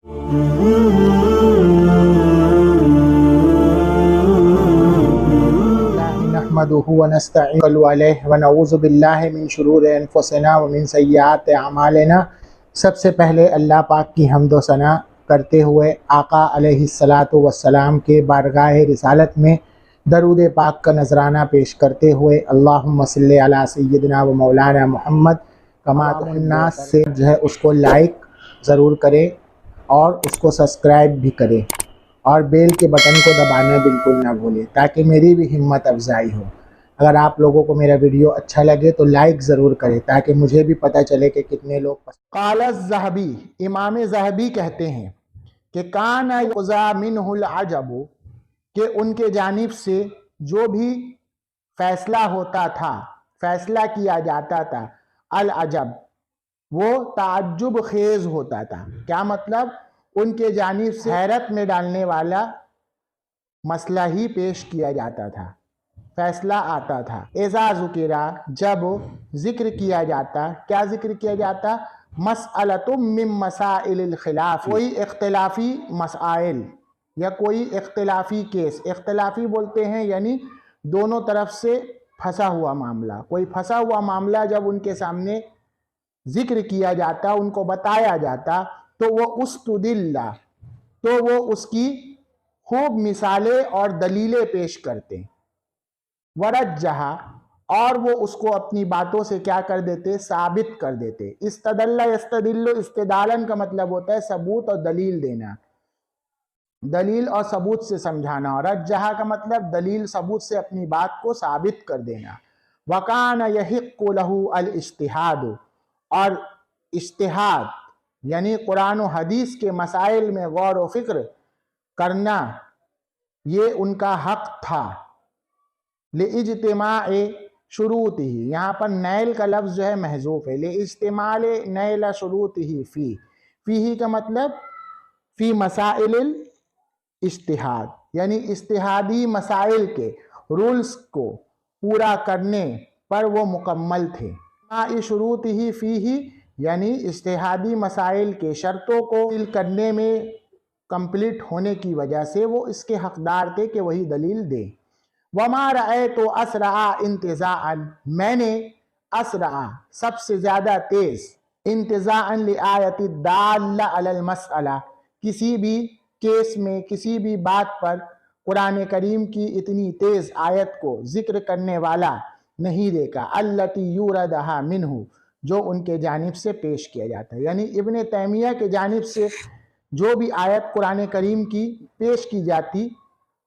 نحمده ونستعين علیہ ونعوذ باللہ من شرور انفسنا ومن سیئات اعمالنا۔ سب سے پہلے اللہ پاک کی حمد و ثنا کرتے ہوئے آقا علیہ الصلاۃ والسلام کے بارگاہ رسالت میں درود پاک کا نذرانہ پیش کرتے ہوئے اللہم صلی علی سیدنا و مولانا محمد کما تحب الناس سے جو ہے اس کو لائک ضرور کریں اور اس کو سبسکرائب بھی کریں اور بیل کے بٹن کو دبانا بالکل نہ بھولیں تاکہ میری بھی ہمت افزائی ہو۔ اگر آپ لوگوں کو میرا ویڈیو اچھا لگے تو لائک ضرور کریں تاکہ مجھے بھی پتہ چلے کہ کتنے لوگ پسند۔ قال الذہبی، امام ذہبی کہتے ہیں کہ کان یقضی منہ العجب، کہ ان کے جانب سے جو بھی فیصلہ ہوتا تھا، فیصلہ کیا جاتا تھا، العجب وہ تعجب خیز ہوتا تھا۔ کیا مطلب؟ ان کے جانب سے حیرت میں ڈالنے والا مسئلہ ہی پیش کیا جاتا تھا، فیصلہ آتا تھا۔ اذا ذکر، جب ذکر کیا جاتا، کیا ذکر کیا جاتا؟ مسئلۃ من مسائل الخلاف، کوئی اختلافی مسائل یا کوئی اختلافی کیس، اختلافی بولتے ہیں یعنی دونوں طرف سے پھنسا ہوا معاملہ، کوئی پھنسا ہوا معاملہ جب ان کے سامنے ذکر کیا جاتا، ان کو بتایا جاتا تو وہ استدل، تو وہ اس کی خوب مثالیں اور دلیلیں پیش کرتے، ورجح، اور وہ اس کو اپنی باتوں سے کیا کر دیتے؟ ثابت کر دیتے۔ استدل یستدل، استدالن کا مطلب ہوتا ہے ثبوت اور دلیل دینا، دلیل اور ثبوت سے سمجھانا، اور رجح کا مطلب دلیل ثبوت سے اپنی بات کو ثابت کر دینا۔ وَكَانَ يَحِقُّ لَهُ الْاجْتِهَادُ، اور اجتہاد یعنی قرآن و حدیث کے مسائل میں غور و فکر کرنا یہ ان کا حق تھا۔ لِاجْتِمَاعِ شُرُوطِهِ، یہاں پر نیل کا لفظ جو ہے محذوف ہے، لِاجْتِمَاعِ نیل شُرُوطِهِ فی کا مطلب فی مسائل الاجتہاد، یعنی اجتہادی مسائل کے رولز کو پورا کرنے پر وہ مکمل تھے۔ شروطہ فیہ، یعنی اجتہادی مسائل کے شرطوں کو حاصل کرنے میں کمپلیٹ ہونے کی وجہ سے وہ اس کے حقدار تھے کہ وہی دلیل دے۔ وما رأیت اسرع انتزاعا، میں نے اسرع سب سے زیادہ تیز، انتزاعا لآیت الدالہ علی المسئلہ، کسی بھی کیس میں کسی بھی بات پر قرآن کریم کی اتنی تیز آیت کو ذکر کرنے والا نہیں دیکھا، التی یوردہا منہ، جو ان کے جانب سے پیش کیا جاتا ہے، یعنی ابن تیمیہ کے جانب سے جو بھی آیت قرآن کریم کی پیش کی جاتی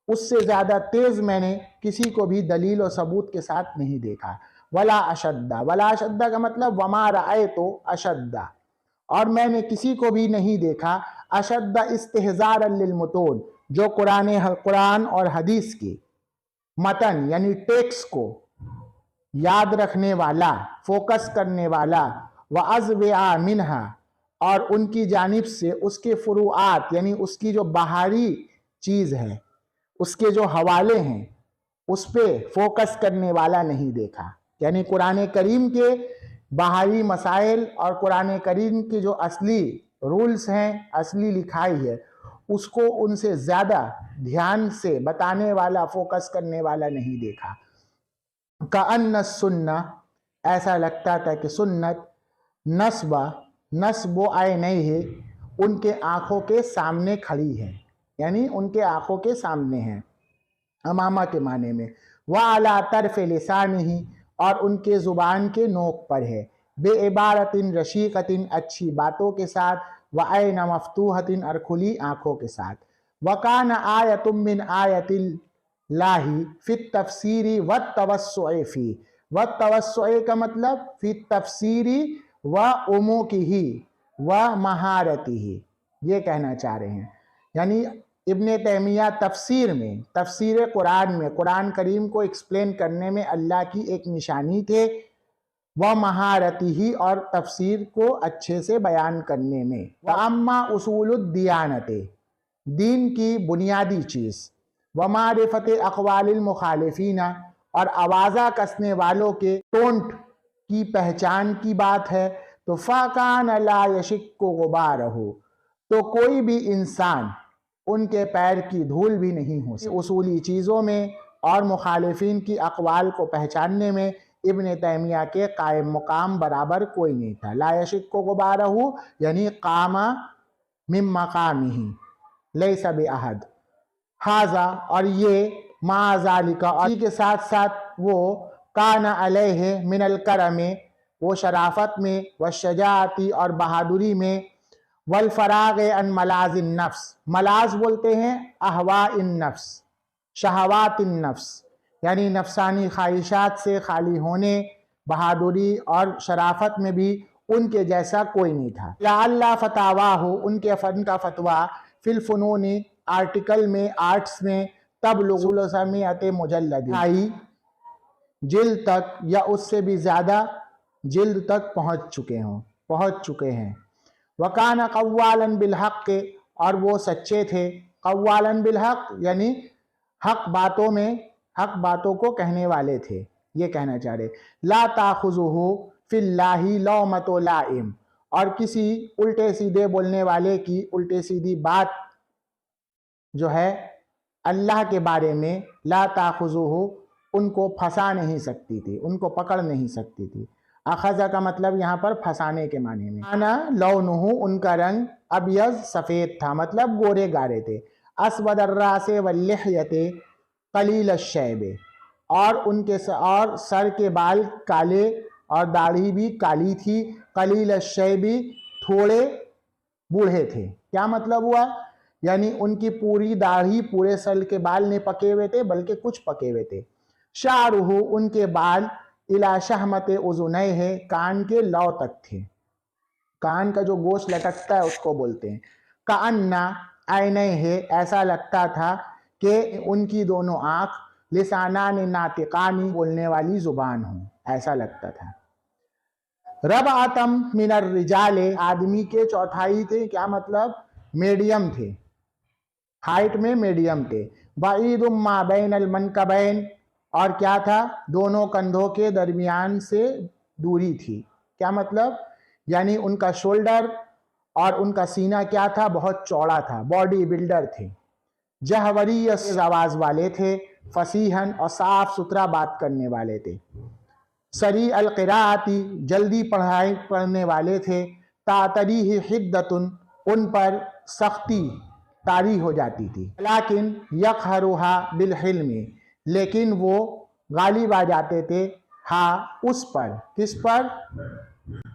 اس سے زیادہ تیز میں نے کسی کو بھی دلیل و ثبوت کے ساتھ نہیں دیکھا۔ ولا اشد، ولا اشد کا مطلب وما رأیت اشد، اور میں نے کسی کو بھی نہیں دیکھا اشد استحضارا للمتون، جو قرآن اور حدیث کی متن یعنی ٹیکس کو یاد رکھنے والا، فوکس کرنے والا، وَأَزْوِعَ مِنْهَا، اور ان کی جانب سے اس کے فروعات یعنی اس کی جو باہری چیز ہے، اس کے جو حوالے ہیں اس پہ فوکس کرنے والا نہیں دیکھا، یعنی قرآن کریم کے باہری مسائل اور قرآن کریم کی جو اصلی رولز ہیں، اصلی لکھائی ہے، اس کو ان سے زیادہ دھیان سے بتانے والا، فوکس کرنے والا نہیں دیکھا۔ کأن السنہ، ایسا لگتا تھا کہ سنت نصب عینیہ، ان کے آنکھوں کے سامنے کھڑی ہے، یعنی ان کے آنکھوں کے سامنے ہے، امامہ کے معنی میں۔ وعلی طرف لسانہ، اور ان کے زبان کے نوک پر ہے، بے عبارت رشیقۃ، اچھی باتوں کے ساتھ، وعین مفتوحۃ، اور کھلی آنکھوں کے ساتھ۔ وکان آیۃ من آیۃ اللہ فی التفسیر والتوسع فی، والتوسع کا مطلب فی التفسیر وعموقہ ومہارتہ، یہ کہنا چاہ رہے ہیں، یعنی ابن تیمیہ تفسیر میں، تفسیر قرآن میں، قرآن کریم کو ایکسپلین کرنے میں اللہ کی ایک نشانی تھے، ومہارتہ، اور تفسیر کو اچھے سے بیان کرنے میں۔ واما اصول الدیانت، دین کی بنیادی چیز، ومعرفت اقوال المخالفین، اور آوازہ کسنے والوں کے ٹونٹ کی پہچان کی بات ہے، تو فَكَانَ لَا يَشِكُّ غُبَارَهُ، تو کوئی بھی انسان ان کے پیر کی دھول بھی نہیں ہو سکتی۔ اصولی چیزوں میں اور مخالفین کی اقوال کو پہچاننے میں ابن تیمیہ کے قائم مقام برابر کوئی نہیں تھا۔ لا یشک غبارہ یعنی قام من مقامہ لیس بأحد، حاذا اور یہ، مع ذالک اور کے ساتھ ساتھ، وہ کان علیہ من الکرم وہ شرافت میں، والشجاعتی اور بہادری میں، والفراغ عن ملاذ النفس، ملاذ بولتے ہیں اہواء النفس، شہوات النفس، یعنی نفسانی خواہشات سے خالی ہونے، بہادری اور شرافت میں بھی ان کے جیسا کوئی نہیں تھا۔ لعل فتاواہ ان کے فن کا فتویٰ، فی الفنون آرٹیکل میں، آرٹس میں، تبلغ 300 مجلد جلد تک یا اس سے بھی زیادہ جلد تک پہنچ چکے ہیں۔ وکان قوالا بالحق اور وہ سچے تھے، قوالا بالحق یعنی حق باتوں کو کہنے والے تھے، یہ کہنا چاہ رہے۔ لا تاخذہ فی اللہ لومۃ لائم اور کسی الٹے سیدھے بولنے والے کی الٹے سیدھی بات جو ہے اللہ کے بارے میں، لا تاخذہ ان کو پھنسا نہیں سکتی تھی، ان کو پکڑ نہیں سکتی تھی۔ اخذہ کا مطلب یہاں پر پھنسانے کے معنی میں۔ انا لونہ ان کا رنگ، ابیض سفید تھا، مطلب گورے گارے تھے۔ اسود الراس واللحیۃ قلیل الشیب اور ان کے سر کے بال کالے اور داڑھی بھی کالی تھی۔ قلیل الشیب تھوڑے بوڑھے تھے۔ کیا مطلب ہوا؟ یعنی ان کی پوری داڑھی، پورے سر کے بال نہیں پکے ہوئے تھے بلکہ کچھ پکے ہوئے تھے۔ شعرہ ان کے بال الی شہمت اذنیہ کان کے لو تک تھے، کان کا جو گوشت لٹکتا ہے اس کو بولتے ہیں۔ کأن عینیہ ایسا لگتا تھا کہ ان کی دونوں آنکھ، لسانان ناطقان بولنے والی زبان ہوں، ایسا لگتا تھا۔ ربعۃ من الرجال آدمی کے چوتھائی تھے، کیا مطلب؟ میڈیم تھے، ہائٹ میں میڈیم تھے۔ بعید ما بین المنکبین اور کیا تھا؟ دونوں کندھوں کے درمیان سے دوری تھی۔ کیا مطلب؟ یعنی ان کا شولڈر اور ان کا سینہ کیا تھا؟ بہت چوڑا تھا، باڈی بلڈر تھے۔ جہوری آواز والے تھے، فصیحاً اور صاف ستھرا بات کرنے والے تھے۔ سریع القراءتی جلدی پڑھنے والے تھے۔ تعتریہ حدۃ ان پر سختی طاری ہو جاتی تھی۔ لیکن یقہرھا بالحلم لیکن وہ غالب آ جاتے تھے، ہاں اس پر، کس پر؟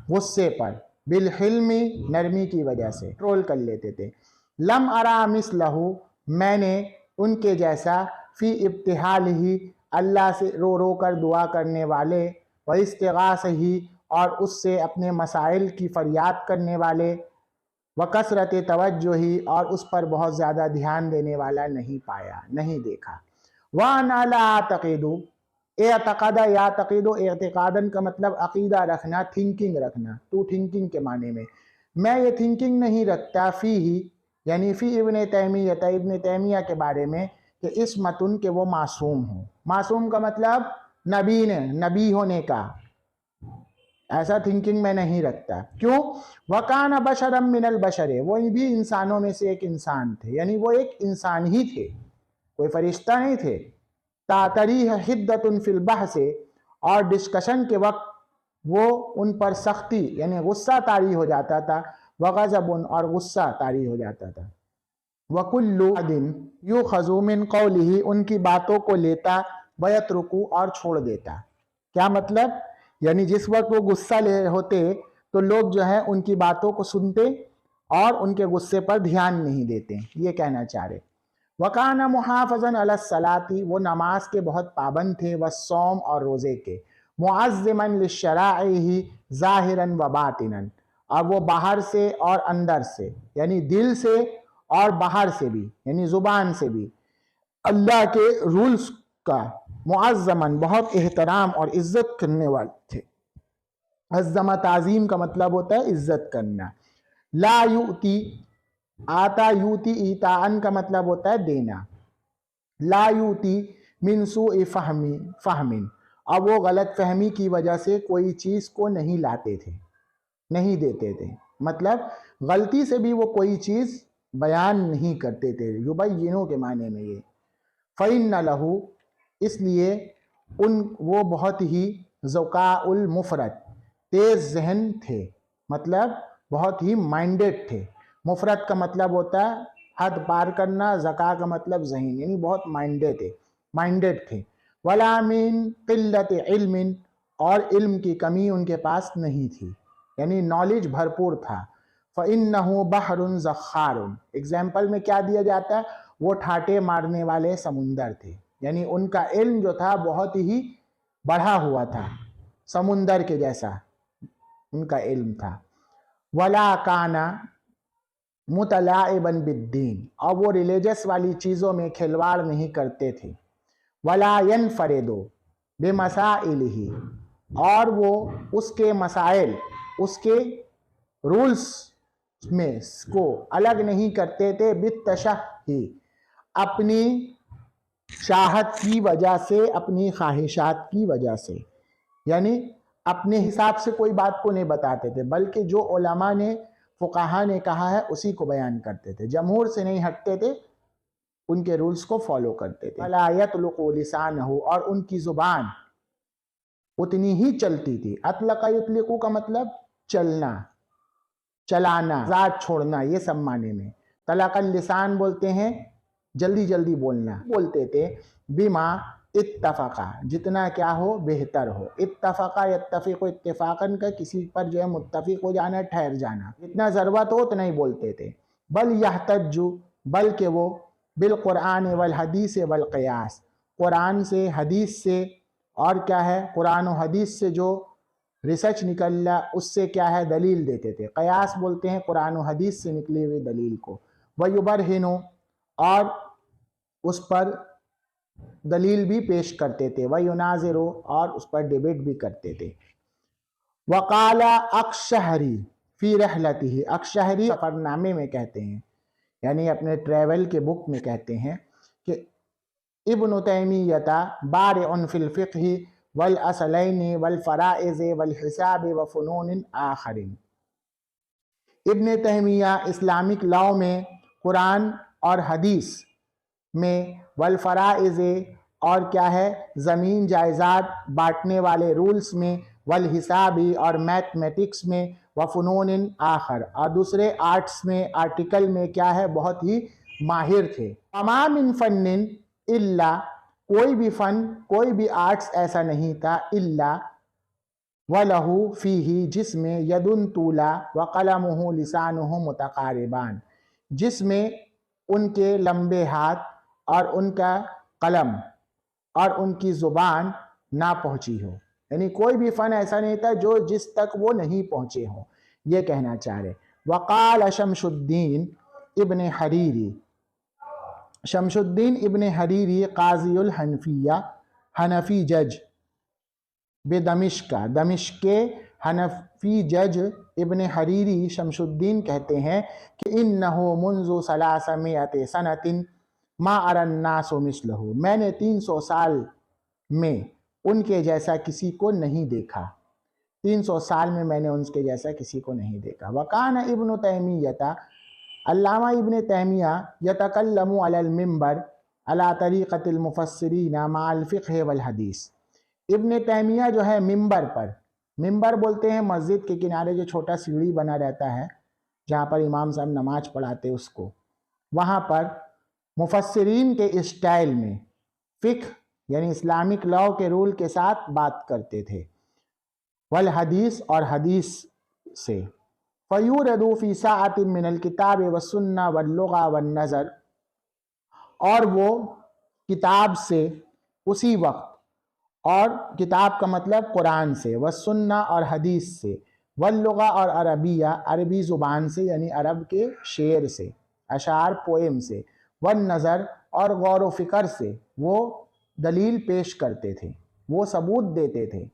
غصے پر، بالحلم نرمی کی وجہ سے کنٹرول کر لیتے تھے۔ لم ارا مثلہ میں نے ان کے جیسا، فی ابتہالہ اللہ سے رو رو کر دعا کرنے والے، و استغاثہ اور اس سے اپنے مسائل کی فریاد کرنے والے، و کثرت توجہ اور اس پر بہت زیادہ دھیان دینے والا نہیں پایا، نہیں دیکھا۔ وَأَنَا لَا أَعْتَقِدُ اعتقد یعتقد اعتقادن کا مطلب عقیدہ رکھنا، تھنکنگ رکھنا، تو تھنکنگ کے معنی میں یہ تھنکنگ نہیں رکھتا، فی ہی یعنی فی ابن تیمیہ ابن تیمیہ کے بارے میں، کہ عصمتن کہ وہ معصوم ہوں۔ معصوم کا مطلب نبی ہونے کا، ایسا تھنکنگ میں نہیں رکھتا۔ کیوں؟ وَكَانَ بَشَرًا مِّنَ الْبَشَرِ وہ بھی انسانوں میں سے ایک انسان تھے، یعنی وہ ایک انسان ہی تھے، کوئی فرشتہ نہیں تھے۔ تعتریہ حدۃ فی البحث اور ڈسکشن کے وقت وہ ان پر سختی یعنی غصہ طاری ہو جاتا تھا، وغضب اور غصہ طاری ہو جاتا تھا۔ وَكُلُّ عَدٍ يُؤْخَذُ مِنْ قَوْلِهِ ان کی باتوں کو لیتا، وَيَتْرُكُ اور چھوڑ دیتا۔ کیا مطلب؟ یعنی جس وقت وہ غصہ لے ہوتے تو لوگ جو ہے ان کی باتوں کو سنتے اور ان کے غصے پر دھیان نہیں دیتے، یہ کہنا چاہ رہے۔ وَكَانَ مُحَافِظًا عَلَى الصَّلَاةِ وہ نماز کے بہت پابند تھے، وَالصَّوْمِ اور روزے کے، مُعَظِّمًا لِلشَّرَائِعِ ظَاهِرًا وَبَاطِنًا اور وہ باہر سے اور اندر سے، یعنی دل سے اور باہر سے بھی، یعنی زبان سے بھی، اللہ کے رولز کا معظماً بہت احترام اور عزت کرنے والے تھے۔ عظمہ تعظیم کا مطلب ہوتا ہے عزت کرنا۔ لا یؤتی آتا یوتی ایتاءً کا مطلب ہوتا ہے دینا۔ لا یوتی من سوء فہم اور وہ غلط فہمی کی وجہ سے کوئی چیز کو نہیں لاتے تھے، نہیں دیتے تھے، مطلب غلطی سے بھی وہ کوئی چیز بیان نہیں کرتے تھے، یبینو کے معنی میں یہ، فَإِنَّ لَهُ اس لیے وہ بہت ہی ذکاء المفرد تیز ذہن تھے، مطلب بہت ہی مائنڈڈ تھے۔ مفرد کا مطلب ہوتا ہے حد پار کرنا، ذکا کا مطلب ذہین، یعنی بہت مائنڈڈ تھے۔ وَلَا مِن قِلَّةِ عِلْمٍ اور علم کی کمی ان کے پاس نہیں تھی، یعنی نالج بھرپور تھا۔ فَإِنَّهُ بَحْرٌ زَخَّارٌ اگزامپل میں کیا دیا جاتا ہے؟ وہ ٹھاٹے مارنے والے سمندر تھے، یعنی ان کا علم جو تھا بہت ہی بڑھا ہوا تھا، سمندر کے جیسا ان کا علم تھا۔ وَلَا كَانَ مُتَلَاعِبًا بِالدِّينِ اور وہ ریلیجس والی چیزوں میں کھلواڑ نہیں کرتے تھے۔ وَلَا يَنْفَرِدُ بِمَسَائِلِهِ اور وہ اس کے مسائل، اس کے رولز میں کو الگ نہیں کرتے تھے، بالتشہی اپنی چاہت کی وجہ سے، اپنی خواہشات کی وجہ سے، یعنی اپنے حساب سے کوئی بات کو نہیں بتاتے تھے، بلکہ جو علماء نے، فقہا نے کہا ہے اسی کو بیان کرتے تھے، جمہور سے نہیں ہٹتے تھے، ان کے رولز کو فالو کرتے تھے۔ وَلَا يَطْلُقُ لِسَانَهُ اور ان کی زبان اتنی ہی چلتی تھی۔ اطلق یطلق کا مطلب چلنا، چلانا، ذات چھوڑنا، یہ سب معنی میں۔ طلق اللسان بولتے ہیں جلدی جلدی بولنا، بولتے تھے بما اتفقا جتنا کیا ہو بہتر ہو، اتفقا یتفق اتفاقاً کا کسی پر جو ہے متفق ہو جانا، ٹھہر جانا، جتنا ضرورت ہو اتنا ہی بولتے تھے۔ بل یحتج بلکہ وہ بالقرآن والحدیث والقیاس قرآن سے، حدیث سے، اور کیا ہے قرآن و حدیث سے جو ریسرچ نکلا اس سے کیا ہے دلیل دیتے تھے۔ قیاس بولتے ہیں قرآن و حدیث سے نکلی ہوئی دلیل کو۔ وَيُبَرْهِنُ اور اس پر دلیل بھی پیش کرتے تھے، وَيُنَاظِرُ اور اس پر ڈیبیٹ بھی کرتے تھے۔ وَقَالَ اَقْشَہْرِی فِي رِحْلَتِهِ اقشہری سفر نامے میں کہتے ہیں، یعنی اپنے ٹریول کے بک میں کہتے ہیں کہ ابن تیمیہ بارع فی الفقہ والاصلین والفرائض والحساب وفنون آخر۔ ابن تیمیہ اسلامک لاء میں، قرآن اور حدیث میں، والفرائض اور کیا ہے زمین جائیداد بانٹنے والے رولز میں، والحسابی اور میتھمیٹکس میں، وفنون آخر اور دوسرے آرٹس میں، آرٹیکل میں کیا ہے بہت ہی ماہر تھے۔ وما من فن الا کوئی بھی فن، کوئی بھی آرٹس ایسا نہیں تھا، الا وَلَهُ فِيهِ جس میں یدن طولا وقلمہ لسانہ متقاربان جس میں ان کے لمبے ہاتھ اور ان کا قلم اور ان کی زبان نہ پہنچی ہو، یعنی کوئی بھی فن ایسا نہیں تھا جو جس تک وہ نہیں پہنچے ہوں، یہ کہنا چاہ رہے۔ وقال شمس الدین ابن حریری شمس الدین ابن حریری قاضی الحنفیہ حنفی جج بدمشق دمشق کے حنفی جج ابن حریری شمس الدین کہتے ہیں کہ انہو منذ 300 سنۃ ما اری الناس مثلہ میں نے 300 سال میں ان کے جیسا کسی کو نہیں دیکھا، 300 سال میں میں نے ان کے جیسا کسی کو نہیں دیکھا۔ وکان ابن تیمیہ علامہ ابن تیمیہ یتکلم علی المنبر علی طریقۃ المفسرین مع الفقہ والحدیث ابن تیمیہ جو ہے ممبر پر، ممبر بولتے ہیں مسجد کے کنارے جو چھوٹا سیڑھی بنا رہتا ہے جہاں پر امام صاحب نماز پڑھاتے اس کو، وہاں پر مفسرین کے اسٹائل میں فقہ یعنی اسلامک لاء کے رول کے ساتھ بات کرتے تھے، والحدیث اور حدیث سے۔ فَيُورَدُ فِي سَاعَةٍ مِّنَ الْكِتَابِ وَالسُّنَّةِ وَاللُّغَةِ وَالنَّظَرِ اور وہ کتاب سے اسی وقت، اور کتاب کا مطلب قرآن سے، والسنہ اور حدیث سے، واللغہ اور عربیہ عربی زبان سے یعنی عرب کے شعر سے، اشعار پوئم سے، والنظر اور غور و فکر سے وہ دلیل پیش کرتے تھے، وہ ثبوت دیتے تھے۔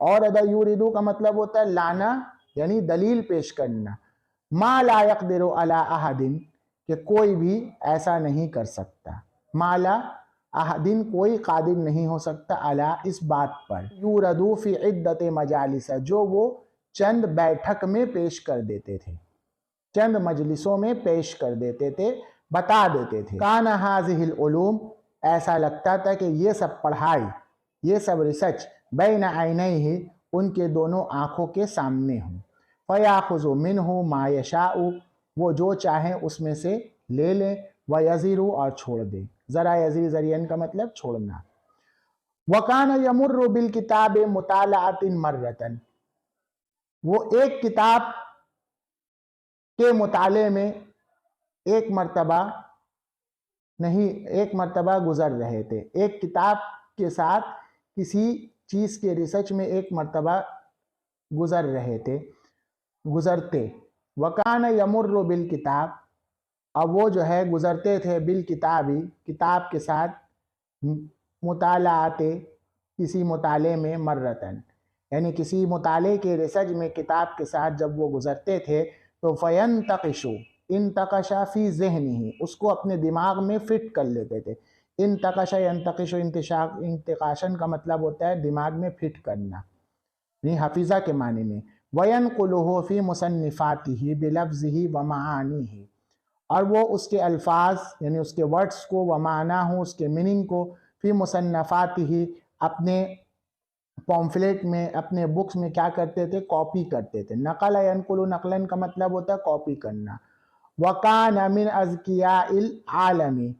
اور ادا یوردو کا مطلب ہوتا ہے لانا یعنی دلیل پیش کرنا۔ ما لا یقدر علی احد کہ کوئی بھی ایسا نہیں کر سکتا، ما لا احدن کوئی قادر نہیں ہو سکتا علی اس بات پر، یوردو فی عدت مجالس جو وہ چند بیٹھک میں پیش کر دیتے تھے، چند مجلسوں میں پیش کر دیتے تھے، بتا دیتے تھے۔ کان ھذہ العلوم، ایسا لگتا تھا کہ یہ سب پڑھائی، یہ سب ریسرچ بین عینیہ، ان کے دونوں آنکھوں کے سامنے ہوں۔ فیاخذ منہ ما یشاء، وہ جو چاہیں اس میں سے لے لیں، ویزر، اور چھوڑ دیں۔ ذرا یزیر زرین کا مطلب چھوڑنا۔ وکان یمر بالکتاب مطالعۃ مرۃ، وہ ایک کتاب کے مطالعے میں ایک مرتبہ نہیں، ایک مرتبہ گزر رہے تھے، ایک کتاب کے ساتھ کسی چیز کے ریسرچ میں ایک مرتبہ گزر رہے تھے، گزرتے۔ وکان یمر بالکتاب، اب وہ جو ہے گزرتے تھے، بالکتابی، کتاب کے ساتھ، مطالعات، کسی مطالعے میں، مرتن، یعنی کسی مطالعے کے ریسرچ میں کتاب کے ساتھ جب وہ گزرتے تھے تو فینتقش، انتقش فی ذہنہ، اس کو اپنے دماغ میں فٹ کر لیتے تھے۔ انتقش ینتقش انتقاشن کا مطلب ہوتا ہے دماغ میں فٹ کرنا، یعنی حفیظہ کے معنی میں۔ وینقلہ فی مصنفاتہ بلفظہ ومعانیہ، اور وہ اس کے الفاظ یعنی اس کے ورڈز کو، ومعناہ، اس کے میننگ کو، فی مصنفاتہ، اپنے پومفلیٹ میں، اپنے بکس میں کیا کرتے تھے؟ کاپی کرتے تھے۔ نقل ینقل، نقلن کا مطلب ہوتا ہے کاپی کرنا۔ وکان من اذکیاء العالم،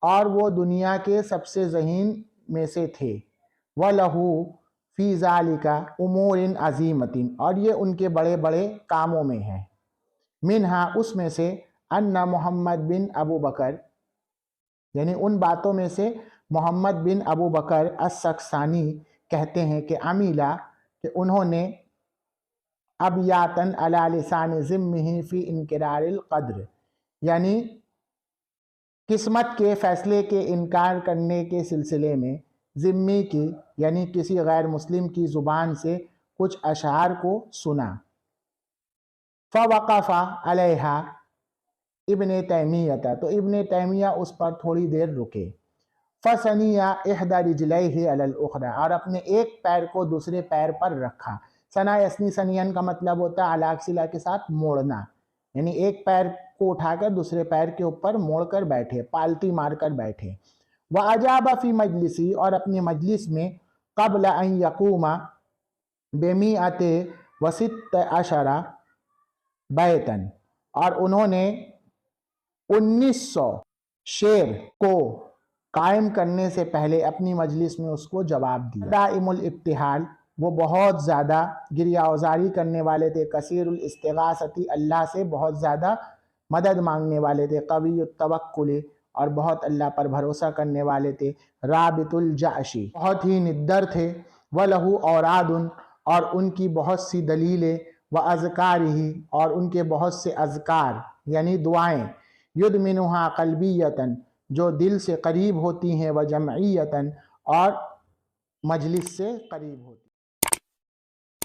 اور وہ دنیا کے سب سے ذہین میں سے تھے۔ وَلَهُ فی ذَلِکَ امور عظیمۃ، اور یہ ان کے بڑے بڑے کاموں میں ہے۔ منہا، اس میں سے، ان محمد بن ابو بکر، یعنی ان باتوں میں سے محمد بن ابو بکر السکسانی کہتے ہیں کہ عمیلہ، کہ انہوں نے ابیاتن علی لسان ذمہ فی انکرار القدر، یعنی قسمت کے فیصلے کے انکار کرنے کے سلسلے میں ذمی کی، یعنی کسی غیر مسلم کی زبان سے کچھ اشعار کو سنا۔ فوقف علیہا ابن تیمیہ، تو ابن تیمیہ اس پر تھوڑی دیر رکے۔ فثنی احدی رجلیہ علی الاخری، اور اپنے ایک پیر کو دوسرے پیر پر رکھا۔ ثنا یثنی ثنین کا مطلب ہوتا ہے علاقصلہ کے ساتھ موڑنا، یعنی ایک پیر کو اٹھا کر دوسرے پیر کے اوپر موڑ کر بیٹھے، پالتی مار کر بیٹھے۔ وَأَجَابَ فِي مَجْلِسِهِ، اور اپنی مجلس میں، قبل ان یقوم ب116 بیتن، اور انہوں نے 1900 شعر کو قائم کرنے سے پہلے اپنی مجلس میں اس کو جواب دیا۔ دائم الابتحال، وہ بہت زیادہ گریہ آزاری کرنے والے تھے۔ کثیر الاستغاثۃ، اللہ سے بہت زیادہ مدد مانگنے والے تھے۔ قوی التوکل، اور بہت اللہ پر بھروسہ کرنے والے تھے۔ رابط الجأش، بہت ہی ندر تھے۔ وَلَهُ اوراد، اور ان کی بہت سی دلیلیں۔ وَأَذْكَارِهِ، اور ان کے بہت سے اذکار یعنی دعائیں۔ يُدْمِنُهَا قلبیۃً، جو دل سے قریب ہوتی ہیں، وجمعیۃً، اور مجلس سے قریب ہوتی ہیں۔